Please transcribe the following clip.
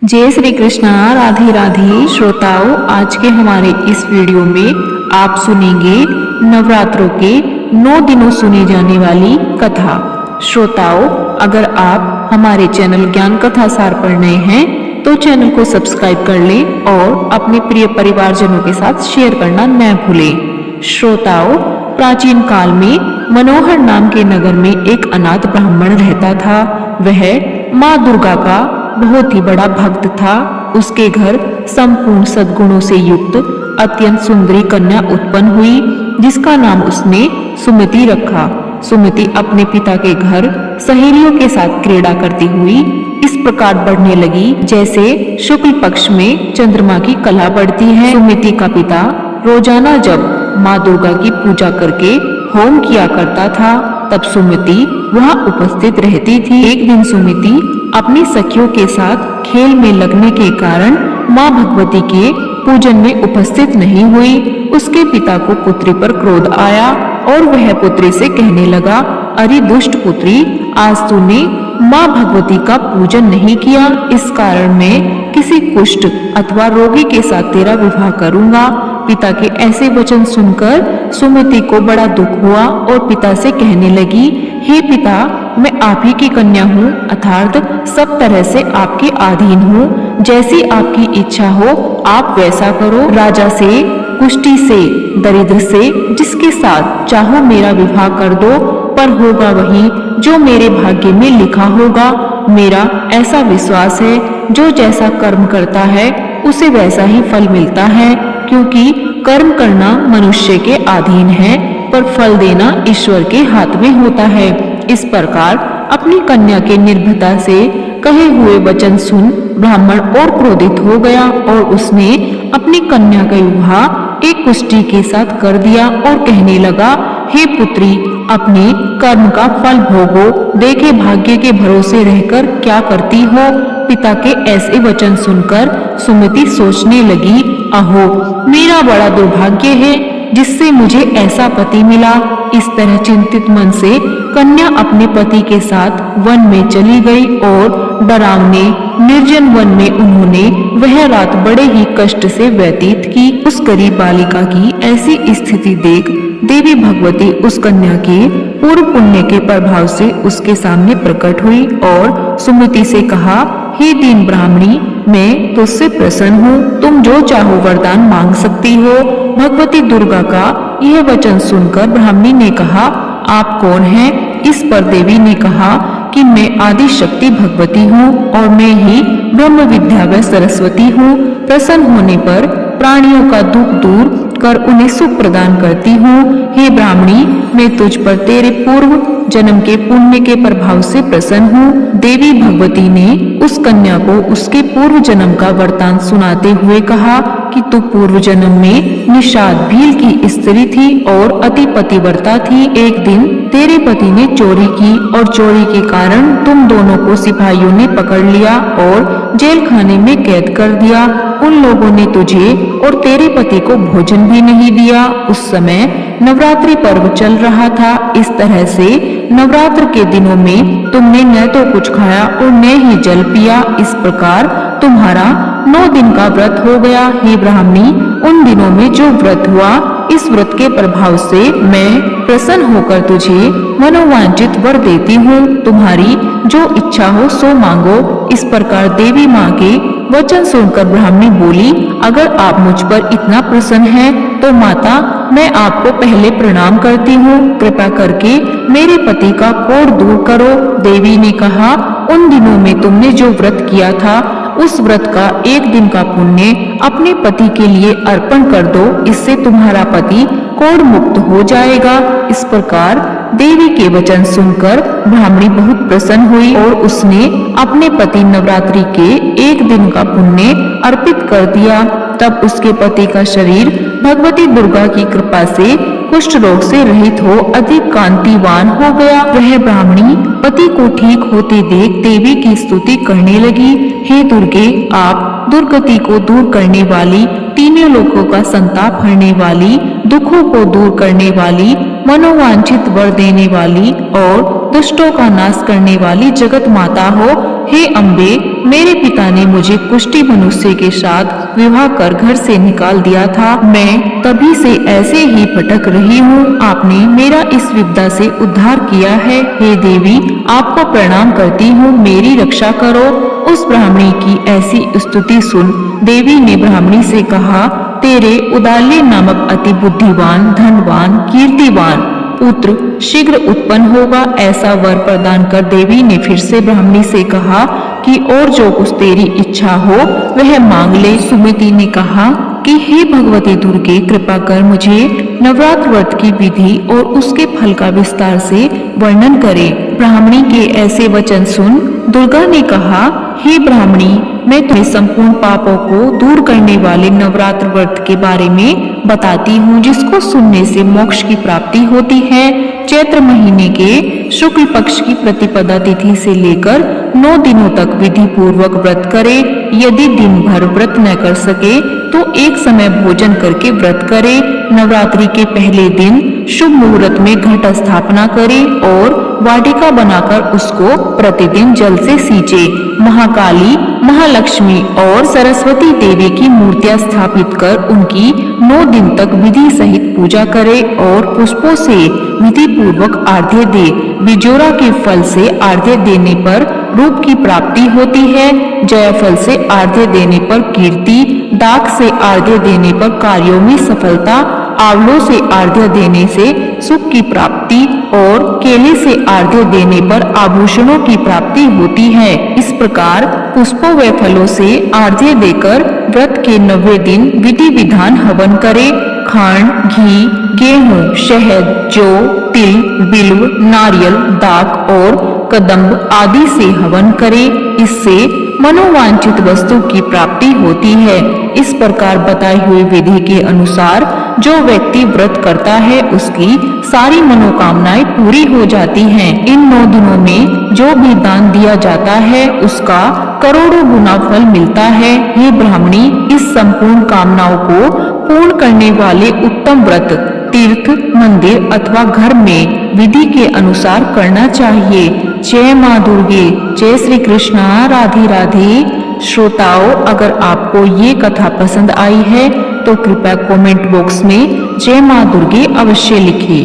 जय श्री कृष्णा। राधे राधे श्रोताओं, आज के हमारे इस वीडियो में आप सुनेंगे नवरात्रों के 9 दिनों सुनी जाने वाली कथा। श्रोताओं, अगर आप हमारे चैनल ज्ञान कथा सार पर नए हैं तो चैनल को सब्सक्राइब कर लें और अपने प्रिय परिवारजनों के साथ शेयर करना न भूलें। श्रोताओं, प्राचीन काल में मनोहर नाम के नगर में एक अनाथ ब्राह्मण रहता था। वह माँ दुर्गा का बहुत ही बड़ा भक्त था। उसके घर संपूर्ण सद्गुणों से युक्त अत्यंत सुंदरी कन्या उत्पन्न हुई, जिसका नाम उसने सुमति रखा। सुमति अपने पिता के घर सहेलियों के साथ क्रीड़ा करती हुई इस प्रकार बढ़ने लगी जैसे शुक्ल पक्ष में चंद्रमा की कला बढ़ती है। सुमति का पिता रोजाना जब माँ दुर्गा की पूजा करके होम किया करता था, तब सुमति वहाँ उपस्थित रहती थी। एक दिन सुमति अपनी सखियों के साथ खेल में लगने के कारण माँ भगवती के पूजन में उपस्थित नहीं हुई। उसके पिता को पुत्री पर क्रोध आया और वह पुत्री से कहने लगा, अरे दुष्ट पुत्री, आज तूने माँ भगवती का पूजन नहीं किया, इस कारण मैं किसी कुष्ठ अथवा रोगी के साथ तेरा विवाह करूंगा। पिता के ऐसे वचन सुनकर सुमति को बड़ा दुख हुआ और पिता से कहने लगी, हे पिता, मैं आप ही की कन्या हूँ, अर्थात सब तरह से आपके अधीन हूँ। जैसी आपकी इच्छा हो आप वैसा करो। राजा से, कुष्ठी से, दरिद्र से, जिसके साथ चाहो मेरा विवाह कर दो, पर होगा वही जो मेरे भाग्य में लिखा होगा। मेरा ऐसा विश्वास है, जो जैसा कर्म करता है उसे वैसा ही फल मिलता है, क्योंकि कर्म करना मनुष्य के अधीन है, पर फल देना ईश्वर के हाथ में होता है। इस प्रकार अपनी कन्या के निर्भयता से कहे हुए वचन सुन ब्राह्मण और क्रोधित हो गया और उसने अपनी कन्या का विवाह एक कुष्ठी के साथ कर दिया और कहने लगा, हे पुत्री, अपने कर्म का फल भोगो, देखे भाग्य के भरोसे रहकर क्या करती हो। पिता के ऐसे वचन सुनकर सुमति सोचने लगी, अहो, मेरा बड़ा दुर्भाग्य है जिससे मुझे ऐसा पति मिला। इस तरह चिंतित मन से कन्या अपने पति के साथ वन में चली गई और डरावने निर्जन वन में उन्होंने वह रात बड़े ही कष्ट से व्यतीत की। उस गरीब बालिका की ऐसी स्थिति देख देवी भगवती उस कन्या के पूर्व पुण्य के प्रभाव से उसके सामने प्रकट हुई और सुमति से कहा, हे दीन ब्राह्मणी, मैं तुझसे प्रसन्न हूँ, तुम जो चाहो वरदान मांग सकती हो। भगवती दुर्गा का यह वचन सुनकर ब्राह्मणी ने कहा, आप कौन हैं? इस पर देवी ने कहा कि मैं आदि शक्ति भगवती हूँ और मैं ही ब्रह्म विद्या व सरस्वती हूँ। प्रसन्न होने पर प्राणियों का दुख दूर कर उन्हें सुख प्रदान करती हूँ। हे ब्राह्मणी, मैं तुझ पर तेरे पूर्व जन्म के पुण्य के प्रभाव से प्रसन्न हूँ। देवी भगवती ने उस कन्या को उसके पूर्व जन्म का वृतांत सुनाते हुए कहा कि तू पूर्व जन्म में निषाद भील की स्त्री थी और अति पतिव्रता थी। एक दिन तेरे पति ने चोरी की और चोरी के कारण तुम दोनों को सिपाहियों ने पकड़ लिया और जेल खाने में कैद कर दिया। उन लोगों ने तुझे और तेरे पति को भोजन भी नहीं दिया। उस समय नवरात्रि पर्व चल रहा था। इस तरह से नवरात्र के दिनों में तुमने न तो कुछ खाया और न ही जल पिया। इस प्रकार तुम्हारा 9 दिन का व्रत हो गया। हे ब्राह्मणी, उन दिनों में जो व्रत हुआ, इस व्रत के प्रभाव से मैं प्रसन्न होकर तुझे मनोवांछित वर देती हूँ। तुम्हारी जो इच्छा हो सो मांगो। इस प्रकार देवी माँ के वचन सुनकर ब्राह्मणी बोली, अगर आप मुझ पर इतना प्रसन्न हैं, तो माता, मैं आपको पहले प्रणाम करती हूँ। कृपा करके मेरे पति का कोढ़ दूर करो। देवी ने कहा, उन दिनों में तुमने जो व्रत किया था, उस व्रत का एक दिन का पुण्य अपने पति के लिए अर्पण कर दो, इससे तुम्हारा पति कोढ़ मुक्त हो जाएगा। इस प्रकार देवी के वचन सुनकर ब्राह्मणी बहुत प्रसन्न हुई और उसने अपने पति नवरात्रि के एक दिन का पुण्य अर्पित कर दिया। तब उसके पति का शरीर भगवती दुर्गा की कृपा से कुष्ठ रोग से रहित हो अधिक कांतिवान हो गया। वह ब्राह्मणी पति को ठीक होते देख देवी की स्तुति करने लगी, हे दुर्गे, आप दुर्गति को दूर करने वाली, तीनों लोकों का संताप हरने वाली, दुखों को दूर करने वाली, मनोवांछित वर देने वाली और दुष्टों का नाश करने वाली जगत माता हो। हे अम्बे, मेरे पिता ने मुझे कुष्ठी मनुष्य के साथ विवाह कर घर से निकाल दिया था। मैं तभी से ऐसे ही भटक रही हूँ। आपने मेरा इस विपदा से उद्धार किया है। हे देवी, आपको प्रणाम करती हूँ, मेरी रक्षा करो। उस ब्राह्मणी की ऐसी स्तुति सुन देवी ने ब्राह्मणी से कहा, तेरे उदाल्य नामक अति बुद्धिवान, धनवान, कीर्तिवान पुत्र शीघ्र उत्पन्न होगा, ऐसा वर प्रदान कर देवी ने फिर से ब्राह्मणी से कहा कि और जो कुछ तेरी इच्छा हो वह मांग ले। सुमति ने कहा कि हे भगवती दुर्गे, कृपा कर मुझे नवरात्र व्रत की विधि और उसके फल का विस्तार से वर्णन करे। ब्राह्मणी के ऐसे वचन सुन दुर्गा ने कहा, हे ब्राह्मणी, मैं तुम्हें संपूर्ण पापों को दूर करने वाले नवरात्र व्रत के बारे में बताती हूँ, जिसको सुनने से मोक्ष की प्राप्ति होती है। चैत्र महीने के शुक्ल पक्ष की प्रतिपदा तिथि से लेकर 9 दिनों तक विधि पूर्वक व्रत करे। यदि दिन भर व्रत न कर सके तो एक समय भोजन करके व्रत करे। नवरात्रि के पहले दिन शुभ मुहूर्त में घट स्थापना करे और वाटिका बनाकर उसको प्रतिदिन जल से सींचे। महाकाली, महालक्ष्मी और सरस्वती देवी की मूर्तियां स्थापित कर उनकी 9 दिन तक विधि सहित पूजा करे और पुष्पों से विधि पूर्वक आर्घ्य दे। बिजोरा के फल से आर्घ्य देने पर रूप की प्राप्ति होती है। जयफल से आर्घ्य देने पर कीर्ति, दाख से आर्घ्य देने पर कार्यों में सफलता, आंवलों से आर्घ्य देने से सुख की प्राप्ति और केले से आर्घ्य देने पर आभूषणों की प्राप्ति होती है। इस प्रकार पुष्पों व फलों से आर्घ्य देकर व्रत के 90 दिन विधि विधान हवन करे। खांड, घी, गेहूं, शहद, जौ, तिल, बिल्व, नारियल, दाख और कदम्ब आदि से हवन करे। इससे मनोवांछित वस्तु की प्राप्ति होती है। इस प्रकार बताई हुई विधि के अनुसार जो व्यक्ति व्रत करता है उसकी सारी मनोकामनाएं पूरी हो जाती हैं। इन 9 दिनों में जो भी दान दिया जाता है उसका करोड़ों गुना फल मिलता है। हे ब्राह्मणी, इस संपूर्ण कामनाओं को पूर्ण करने वाले उत्तम व्रत तीर्थ, मंदिर अथवा घर में विधि के अनुसार करना चाहिए। जय माँ दुर्गे, जय श्री कृष्णा, राधे राधे। श्रोताओं, अगर आपको ये कथा पसंद आई है तो कृपया कमेंट बॉक्स में जय माँ दुर्गे अवश्य लिखिए।